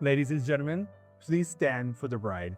Ladies and gentlemen, please stand for the bride.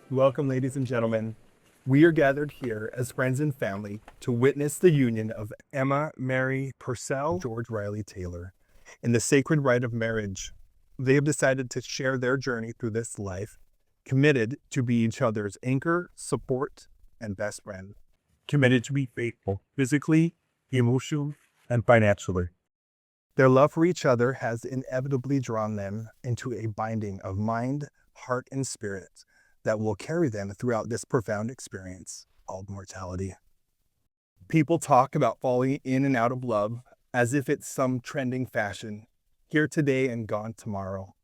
Welcome, ladies and gentlemen. We are gathered here as friends and family to witness the union of Emma Mary Purcell and George Riley Taylor in the sacred rite of marriage. They have decided to share their journey through this life, committed to be each other's anchor, support, and best friend. Committed to be faithful physically, emotionally, and financially. Their love for each other has inevitably drawn them into a binding of mind, heart, and spirit that will carry them throughout this profound experience called mortality. People talk about falling in and out of love as if it's some trending fashion, here today and gone tomorrow.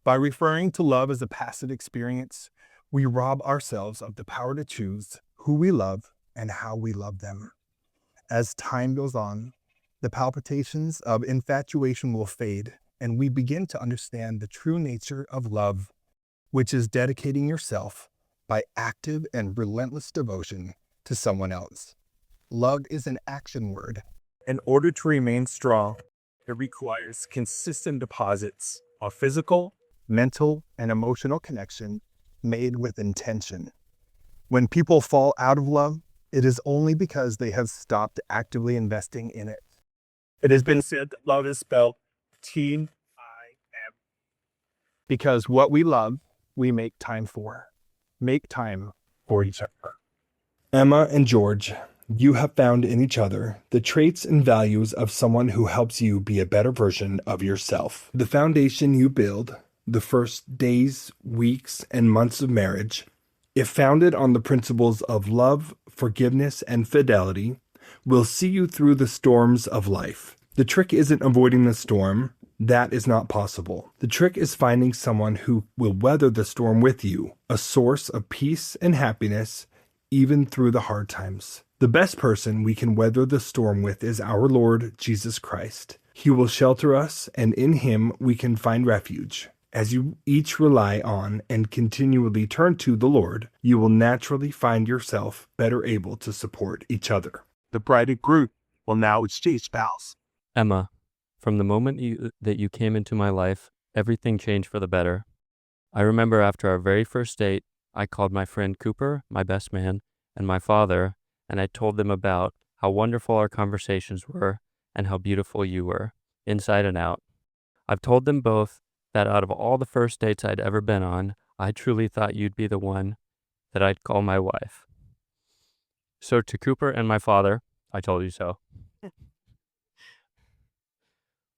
By referring to love as a passive experience, we rob ourselves of the power to choose who we love and how we love them. As time goes on, the palpitations of infatuation will fade, and we begin to understand the true nature of love, which is dedicating yourself by active and relentless devotion to someone else. Love is an action word. In order to remain strong, it requires consistent deposits of physical, mental, and emotional connection made with intention. When people fall out of love, it is only because they have stopped actively investing in it. It has been said that love is spelled T-I-M. Because what we love, we make time for. Make time for each other. Emma and George, you have found in each other the traits and values of someone who helps you be a better version of yourself. The foundation you build, the first days, weeks, and months of marriage, if founded on the principles of love, forgiveness, and fidelity, will see you through the storms of life. The trick isn't avoiding the storm. That is not possible. The trick is finding someone who will weather the storm with you, a source of peace and happiness, even through the hard times. The best person we can weather the storm with is our Lord Jesus Christ. He will shelter us, and in him we can find refuge. As you each rely on and continually turn to the Lord, you will naturally find yourself better able to support each other. The bride and groom will now exchange vows. Emma, from the moment that you came into my life, everything changed for the better. I remember after our very first date, I called my friend Cooper, my best man, and my father, and I told them about how wonderful our conversations were and how beautiful you were, inside and out. I've told them both that out of all the first dates I'd ever been on, I truly thought you'd be the one that I'd call my wife. So to Cooper and my father, I told you so.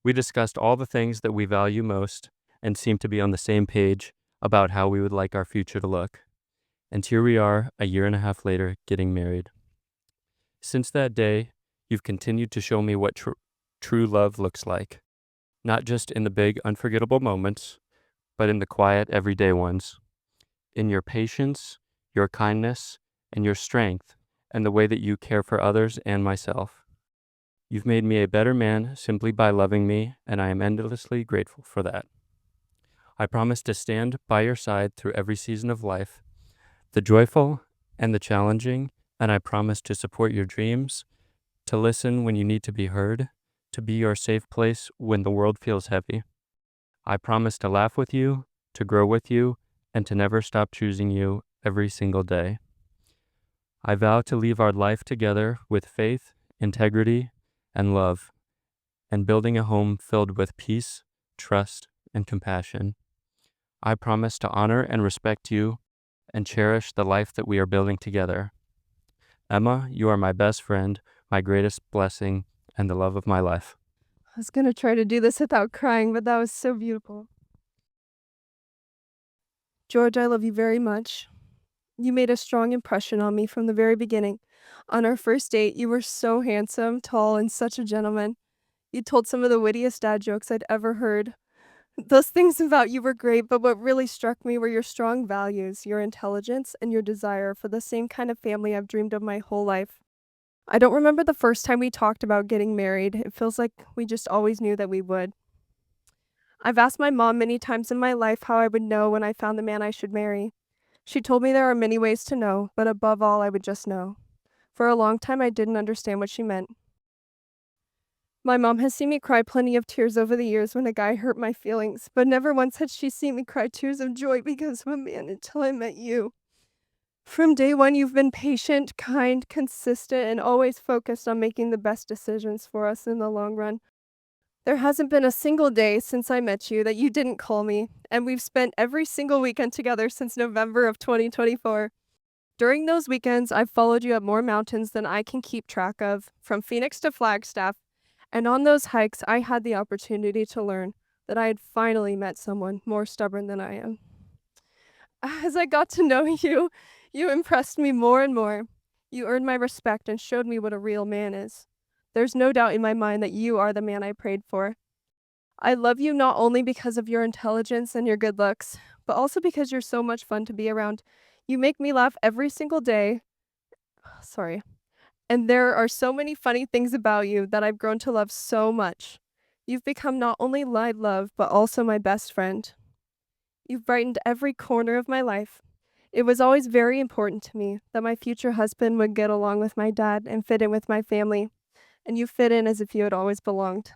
We discussed all the things that we value most and seemed to be on the same page about how we would like our future to look. And here we are, a year and a half later, getting married. Since that day, you've continued to show me what true love looks like. not just in the big, unforgettable moments, but in the quiet, everyday ones. In your patience, your kindness, and your strength, and the way that you care for others and myself. You've made me a better man simply by loving me, and I am endlessly grateful for that. I promise to stand by your side through every season of life, the joyful and the challenging, and I promise to support your dreams, to listen when you need to be heard, to be your safe place when the world feels heavy. I promise to laugh with you, to grow with you, and to never stop choosing you every single day. I vow to leave our life together with faith, integrity, and love, and building a home filled with peace, trust, and compassion. I promise to honor and respect you and cherish the life that we are building together. Emma, you are my best friend, my greatest blessing, and the love of my life. I was going to try to do this without crying, but that was so beautiful. George, I love you very much. You made a strong impression on me from the very beginning. On our first date, you were so handsome, tall, and such a gentleman. You told some of the wittiest dad jokes I'd ever heard. Those things about you were great, but what really struck me were your strong values, your intelligence, and your desire for the same kind of family I've dreamed of my whole life. I don't remember the first time we talked about getting married. It feels like we just always knew that we would. I've asked my mom many times in my life how I would know when I found the man I should marry. She told me there are many ways to know, but above all, I would just know. For a long time, I didn't understand what she meant. My mom has seen me cry plenty of tears over the years when a guy hurt my feelings, but never once had she seen me cry tears of joy because of a man until I met you. From day one, you've been patient, kind, consistent, and always focused on making the best decisions for us in the long run. There hasn't been a single day since I met you that you didn't call me, and we've spent every single weekend together since November of 2024. During those weekends, I've followed you up more mountains than I can keep track of, from Phoenix to Flagstaff, and on those hikes, I had the opportunity to learn that I had finally met someone more stubborn than I am. As I got to know you, you impressed me more and more. You earned my respect and showed me what a real man is. There's no doubt in my mind that you are the man I prayed for. I love you not only because of your intelligence and your good looks, but also because you're so much fun to be around. You make me laugh every single day. Sorry. And there are so many funny things about you that I've grown to love so much. You've become not only my love, but also my best friend. You've brightened every corner of my life. It was always very important to me that my future husband would get along with my dad and fit in with my family, and you fit in as if you had always belonged.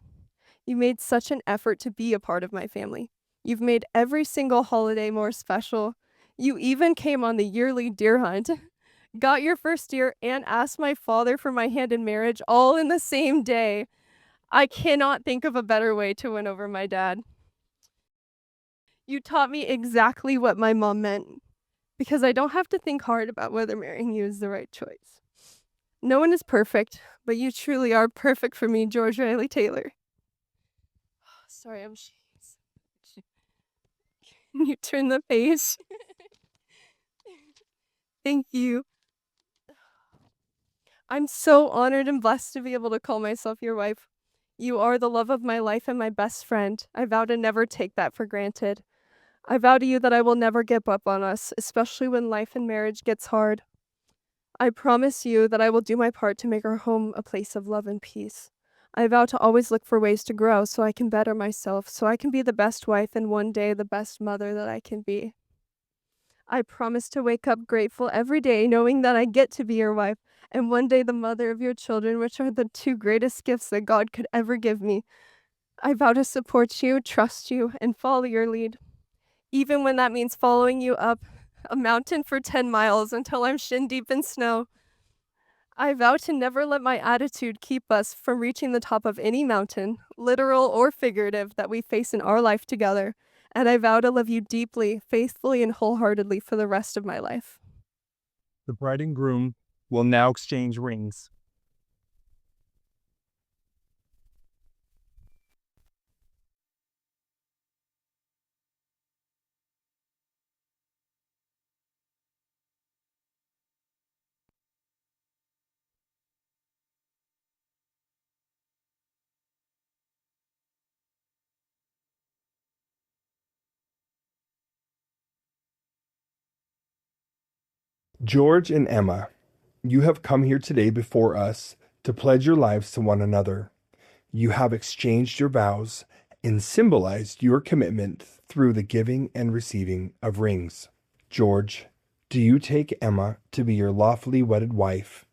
You made such an effort to be a part of my family. You've made every single holiday more special. You even came on the yearly deer hunt, got your first deer, and asked my father for my hand in marriage all in the same day. I cannot think of a better way to win over my dad. You taught me exactly what my mom meant, because I don't have to think hard about whether marrying you is the right choice. No one is perfect, but you truly are perfect for me, George Riley Taylor. Sorry, I'm Can you turn the page? Thank you. I'm so honored and blessed to be able to call myself your wife. You are the love of my life and my best friend. I vow to never take that for granted. I vow to you that I will never give up on us, especially when life and marriage gets hard. I promise you that I will do my part to make our home a place of love and peace. I vow to always look for ways to grow so I can better myself, so I can be the best wife and one day the best mother that I can be. I promise to wake up grateful every day knowing that I get to be your wife and one day the mother of your children, which are the two greatest gifts that God could ever give me. I vow to support you, trust you, and follow your lead, even when that means following you up a mountain for 10 miles until I'm shin deep in snow. I vow to never let my attitude keep us from reaching the top of any mountain, literal or figurative, that we face in our life together. And I vow to love you deeply, faithfully, and wholeheartedly for the rest of my life. The bride and groom will now exchange rings. George and Emma, you have come here today before us to pledge your lives to one another. You have exchanged your vows and symbolized your commitment through the giving and receiving of rings. George, do you take Emma to be your lawfully wedded wife,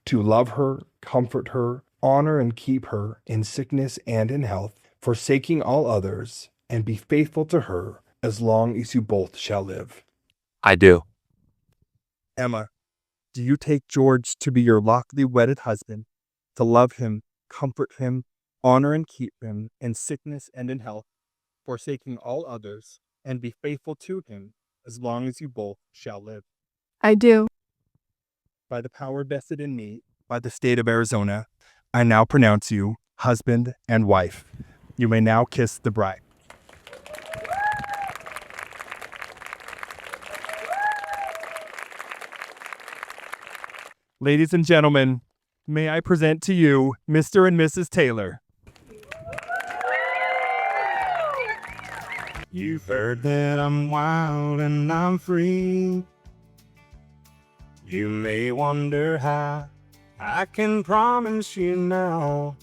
to love her, comfort her, honor and keep her in sickness and in health, forsaking all others, and be faithful to her as long as you both shall live? I do. Emma, do you take George to be your lawfully wedded husband, to love him, comfort him, honor and keep him in sickness and in health, forsaking all others, and be faithful to him as long as you both shall live? I do. By the power vested in me by the state of Arizona, I now pronounce you husband and wife. You may now kiss the bride. Ladies and gentlemen, may I present to you Mr. and Mrs. Taylor. You've heard that I'm wild and I'm free. You may wonder how. I can promise you now,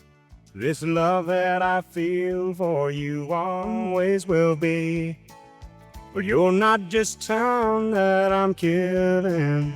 this love that I feel for you always will be. But you're not just time that I'm killing.